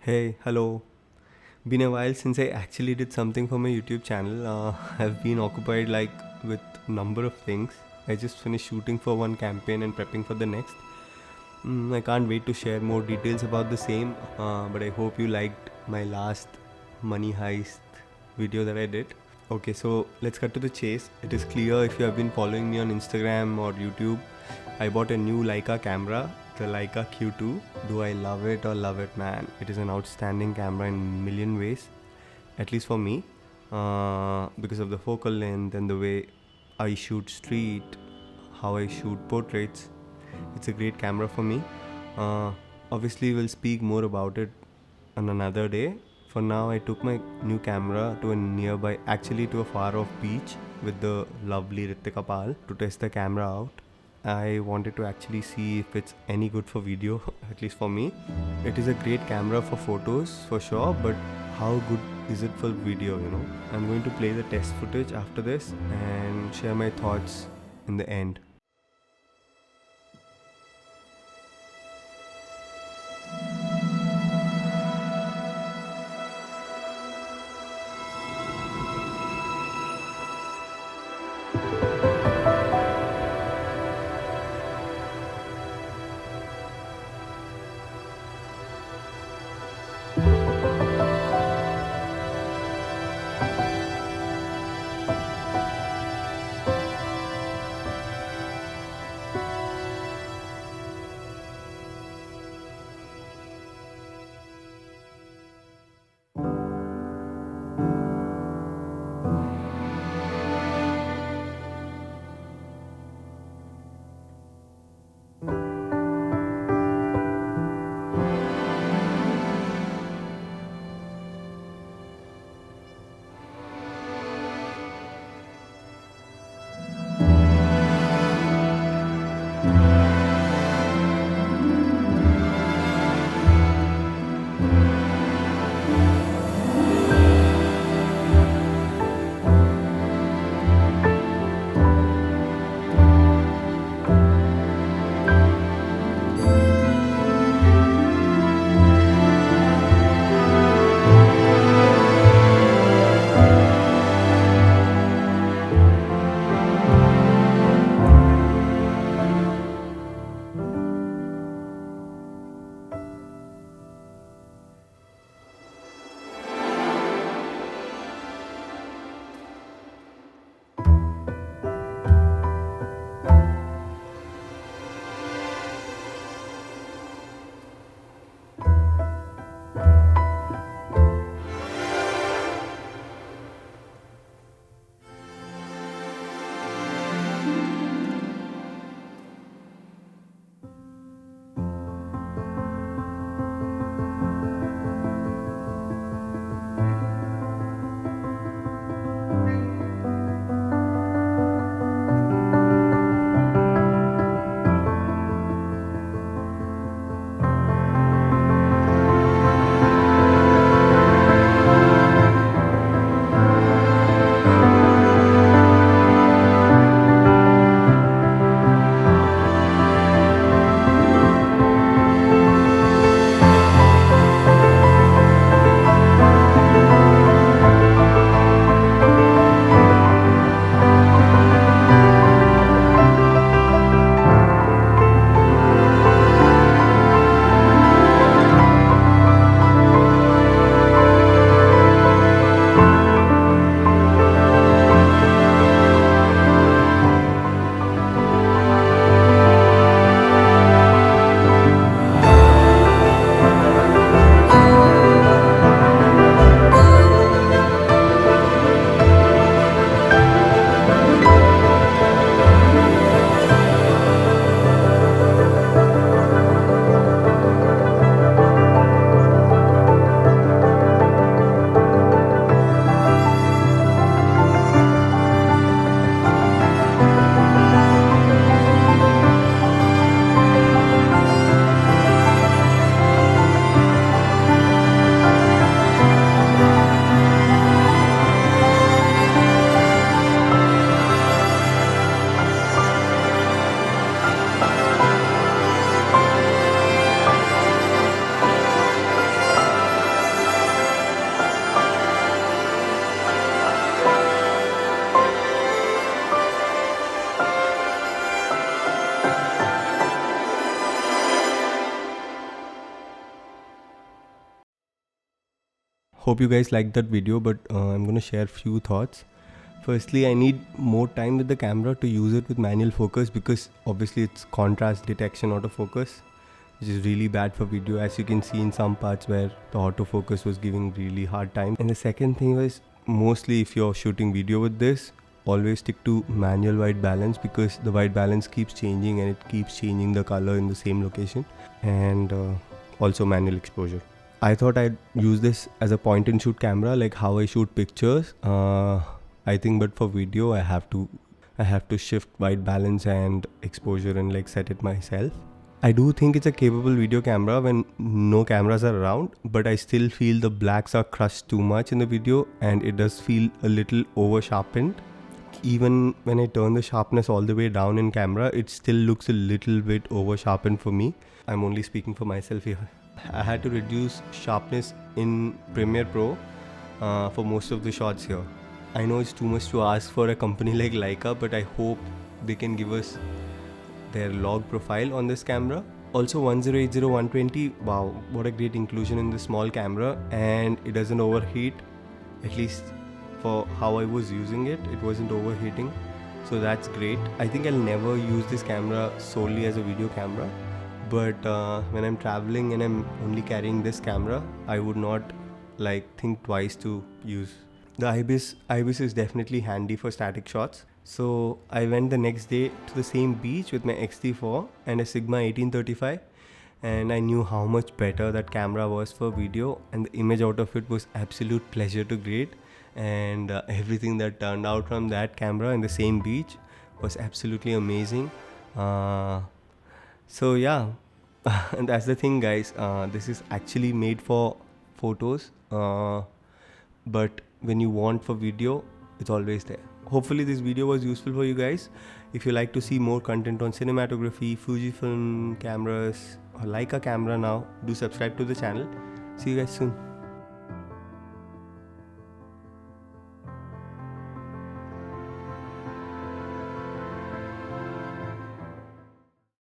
Hey, hello. Been a while since I actually did something for my YouTube channel. I've been occupied with number of things. I just finished shooting for one campaign and prepping for the next. I can't wait to share more details about the same. But I hope you liked my last money heist video that I did. Okay, so let's cut to the chase. It is clear if you have been following me on Instagram or YouTube. I bought a new Leica camera, the Leica Q2. Do I love it or love it, man? It is an outstanding camera in million ways, at least for me, because of the focal length and the way I shoot street, how I shoot portraits. It's a great camera for me. Uh, Obviously, we'll speak more about it on another day. For now, I took my new camera to a nearby, actually to a far off beach with the lovely Ritwika to test the camera out. I wanted to actually see if it's any good for video, at least for me. It is a great camera for photos for sure, but how good is it for video? I'm going to play the test footage after this and share my thoughts in the end. Hope you guys liked that video, but I'm gonna share few thoughts. Firstly, I need more time with the camera to use it with manual focus, because obviously it's contrast detection autofocus, which is really bad for video, as you can see in some parts where the autofocus was giving really hard time. And the second thing was, mostly if you're shooting video with this, always stick to manual white balance, because the white balance keeps changing and it keeps changing the color in the same location. And also manual exposure. I thought I'd use this as a point and shoot camera, like how I shoot pictures. I think, but for video I have to shift white balance and exposure and like set it myself. I do think it's a capable video camera when no cameras are around, but I still feel the blacks are crushed too much in the video and it does feel a little over sharpened. Even when I turn the sharpness all the way down in camera, it still looks a little bit over sharpened for me. I'm only speaking for myself here. I had to reduce sharpness in Premiere Pro for most of the shots here. I know it's too much to ask for a company like Leica, but I hope they can give us their log profile on this camera. Also 1080-120, wow, what a great inclusion in the small camera, and it doesn't overheat. At least for how I was using it, it wasn't overheating, so that's great. I think I'll never use this camera solely as a video camera, but when I'm traveling and I'm only carrying this camera, I would not think twice to use. The IBIS is definitely handy for static shots. So I went the next day to the same beach with my X-T4 and a Sigma 1835, and I knew how much better that camera was for video, and the image out of it was absolute pleasure to grade, and everything that turned out from that camera in the same beach was absolutely amazing. So yeah, and that's the thing, guys. This is actually made for photos, but when you want for video, it's always there. Hopefully this video was useful for you guys. If you like to see more content on cinematography, Fujifilm cameras, or Leica camera now, do subscribe to the channel. See you guys soon.